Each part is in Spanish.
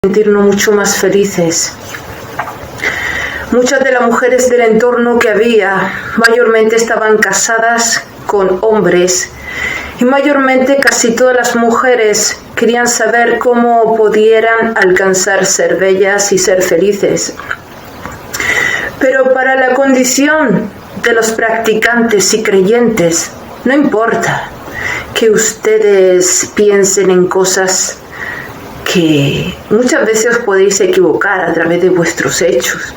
sentirnos mucho más felices. Muchas de las mujeres del entorno que había mayormente estaban casadas con hombres y mayormente casi todas las mujeres querían saber cómo pudieran alcanzar ser bellas y ser felices. Pero para la condición de los practicantes y creyentes, no importa que ustedes piensen en cosas que muchas veces os podéis equivocar a través de vuestros hechos.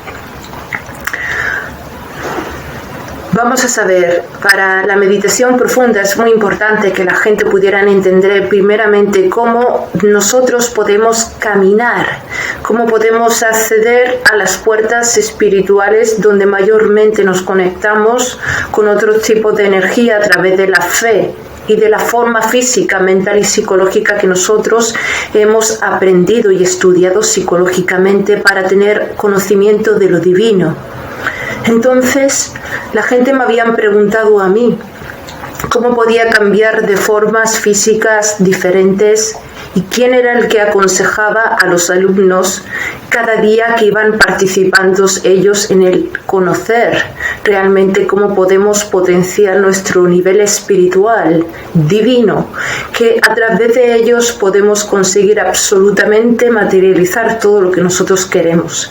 Vamos a saber, para la meditación profunda es muy importante que la gente pudiera entender primeramente cómo nosotros podemos caminar, cómo podemos acceder a las puertas espirituales donde mayormente nos conectamos con otro tipo de energía a través de la fe y de la forma física, mental y psicológica que nosotros hemos aprendido y estudiado psicológicamente para tener conocimiento de lo divino. Entonces, la gente me habían preguntado a mí cómo podía cambiar de formas físicas diferentes y quién era el que aconsejaba a los alumnos cada día que iban participando ellos en el conocer realmente cómo podemos potenciar nuestro nivel espiritual divino, que a través de ellos podemos conseguir absolutamente materializar todo lo que nosotros queremos.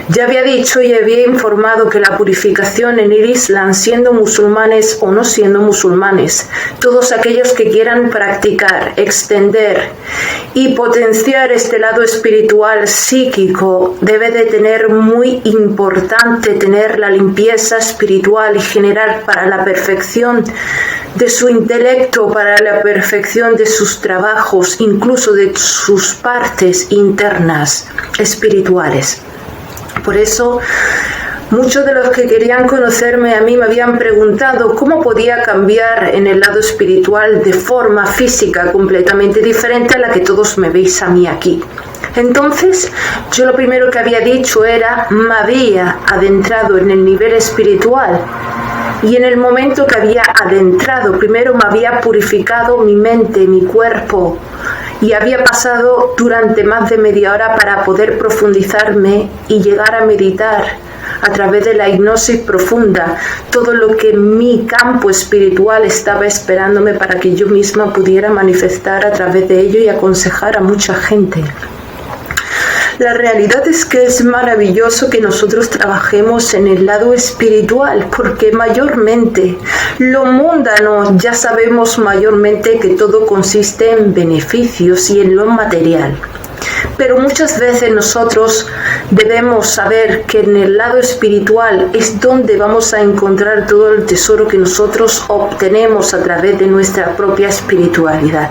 Ya había dicho y había informado que la purificación en el Islam, siendo musulmanes o no siendo musulmanes, todos aquellos que quieran practicar, extender y potenciar este lado espiritual psíquico, debe de tener muy importante tener la limpieza espiritual y generar para la perfección de su intelecto, para la perfección de sus trabajos, incluso de sus partes internas espirituales. Por eso, muchos de los que querían conocerme a mí me habían preguntado cómo podía cambiar en el lado espiritual de forma física completamente diferente a la que todos me veis a mí aquí. Entonces, yo lo primero que había dicho era, me había adentrado en el nivel espiritual. Y en el momento que había adentrado, primero me había purificado mi mente, mi cuerpo, y había pasado durante más de media hora para poder profundizarme y llegar a meditar a través de la hipnosis profunda todo lo que mi campo espiritual estaba esperándome para que yo misma pudiera manifestar a través de ello y aconsejar a mucha gente. La realidad es que es maravilloso que nosotros trabajemos en el lado espiritual, porque mayormente lo mundano ya sabemos mayormente que todo consiste en beneficios y en lo material. Pero muchas veces nosotros debemos saber que en el lado espiritual es donde vamos a encontrar todo el tesoro que nosotros obtenemos a través de nuestra propia espiritualidad.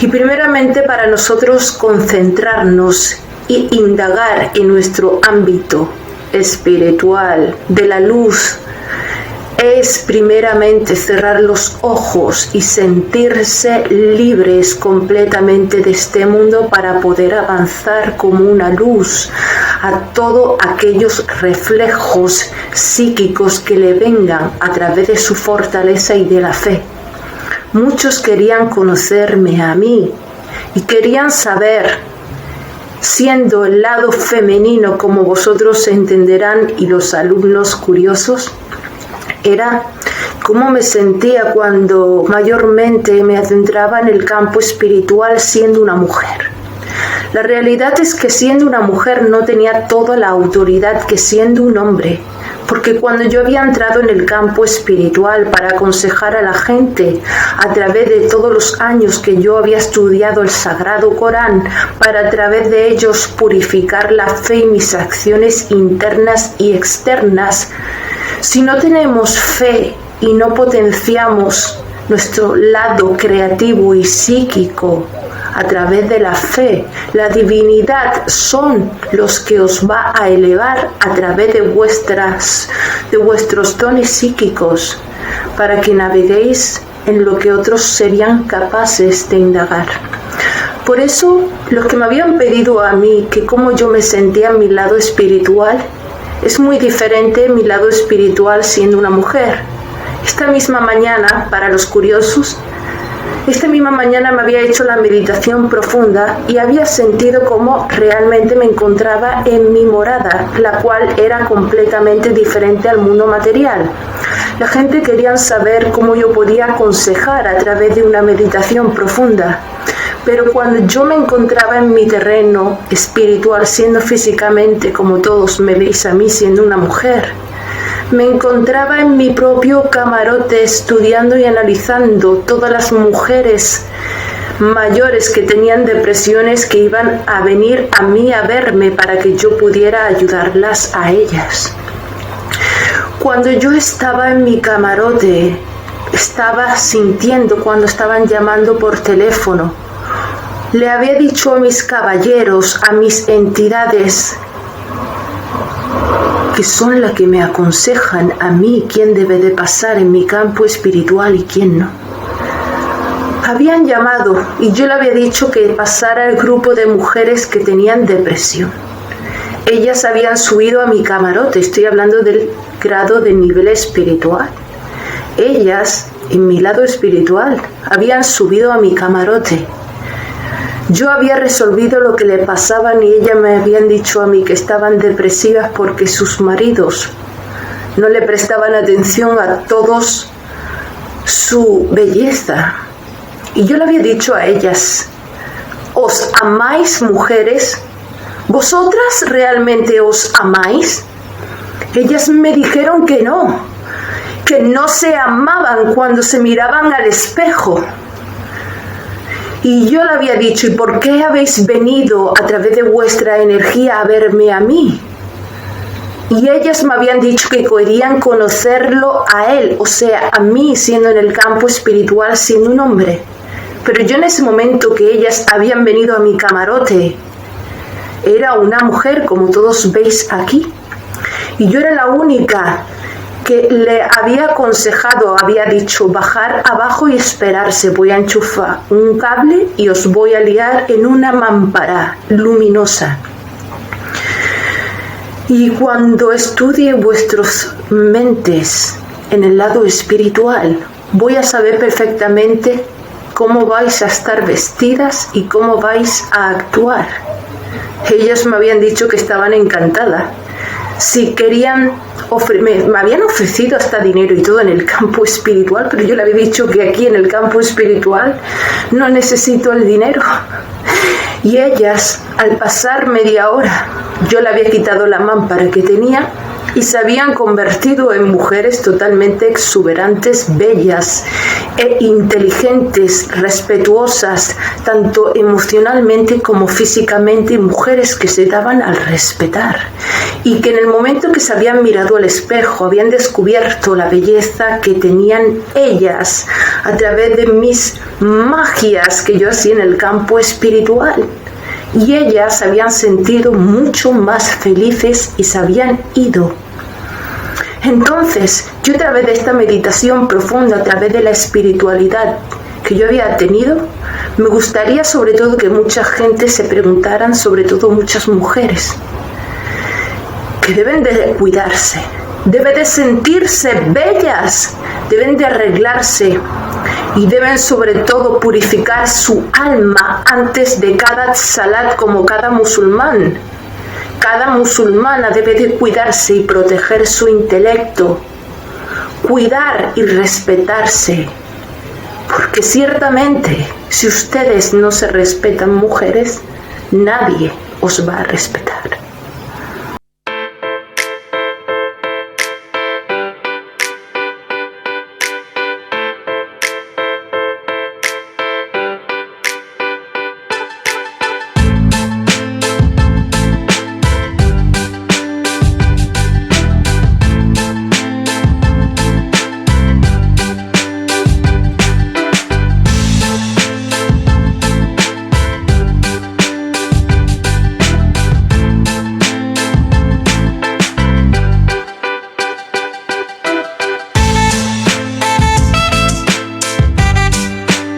Y primeramente para nosotros concentrarnos y indagar en nuestro ámbito espiritual de la luz es primeramente cerrar los ojos y sentirse libres completamente de este mundo para poder avanzar como una luz a todos aquellos reflejos psíquicos que le vengan a través de su fortaleza y de la fe. Muchos querían conocerme a mí y querían saber, siendo el lado femenino como vosotros entenderán y los alumnos curiosos, era cómo me sentía cuando mayormente me adentraba en el campo espiritual siendo una mujer. La realidad es que siendo una mujer no tenía toda la autoridad que siendo un hombre, porque cuando yo había entrado en el campo espiritual para aconsejar a la gente a través de todos los años que yo había estudiado el Sagrado Corán, para a través de ellos purificar la fe y mis acciones internas y externas, si no tenemos fe y no potenciamos nuestro lado creativo y psíquico a través de la fe, la divinidad son los que os va a elevar a través de vuestros dones psíquicos para que naveguéis en lo que otros serían capaces de indagar. Por eso, los que me habían pedido a mí que cómo yo me sentía en mi lado espiritual, es muy diferente mi lado espiritual siendo una mujer. Esta misma mañana, para los curiosos, esta misma mañana me había hecho la meditación profunda y había sentido cómo realmente me encontraba en mi morada, la cual era completamente diferente al mundo material. La gente quería saber cómo yo podía aconsejar a través de una meditación profunda. Pero cuando yo me encontraba en mi terreno espiritual, siendo físicamente como todos me veis a mí, siendo una mujer, me encontraba en mi propio camarote estudiando y analizando todas las mujeres mayores que tenían depresiones que iban a venir a mí a verme para que yo pudiera ayudarlas a ellas. Cuando yo estaba en mi camarote, estaba sintiendo cuando estaban llamando por teléfono. Le había dicho a mis caballeros, a mis entidades, que son las que me aconsejan a mí quién debe de pasar en mi campo espiritual y quién no. Habían llamado y yo le había dicho que pasara el grupo de mujeres que tenían depresión. Ellas habían subido a mi camarote, estoy hablando del grado de nivel espiritual. Ellas, en mi lado espiritual, habían subido a mi camarote. Yo había resolvido lo que le pasaban y ellas me habían dicho a mí que estaban depresivas porque sus maridos no le prestaban atención a todos su belleza. Y yo le había dicho a ellas, ¿os amáis, mujeres? ¿Vosotras realmente os amáis? Ellas me dijeron que no se amaban cuando se miraban al espejo. Y yo le había dicho, ¿y por qué habéis venido a través de vuestra energía a verme a mí? Y ellas me habían dicho que querían conocerlo a él, o sea, a mí siendo en el campo espiritual, siendo un hombre. Pero yo en ese momento que ellas habían venido a mi camarote, era una mujer como todos veis aquí. Y yo era la única que le había aconsejado, había dicho bajar abajo y esperarse, voy a enchufar un cable y os voy a liar en una mámpara luminosa. Y cuando estudie vuestras mentes en el lado espiritual, voy a saber perfectamente cómo vais a estar vestidas y cómo vais a actuar. Ellas me habían dicho que estaban encantadas. Si querían, me habían ofrecido hasta dinero y todo en el campo espiritual, pero yo le había dicho que aquí en el campo espiritual no necesito el dinero. Y ellas, al pasar media hora, yo le había quitado la mámpara que tenía y se habían convertido en mujeres totalmente exuberantes, bellas e inteligentes, respetuosas, tanto emocionalmente como físicamente, mujeres que se daban al respetar y que en el momento que se habían mirado al espejo habían descubierto la belleza que tenían ellas a través de mis magias que yo hacía en el campo espiritual. Y ellas se habían sentido mucho más felices y se habían ido. Entonces, yo a través de esta meditación profunda, a través de la espiritualidad que yo había tenido, me gustaría sobre todo que mucha gente se preguntaran, sobre todo muchas mujeres, que deben de cuidarse, deben de sentirse bellas, deben de arreglarse y deben sobre todo purificar su alma antes de cada salat, como cada musulmán. Cada musulmana debe de cuidarse y proteger su intelecto, cuidar y respetarse, porque ciertamente si ustedes no se respetan, mujeres, nadie os va a respetar.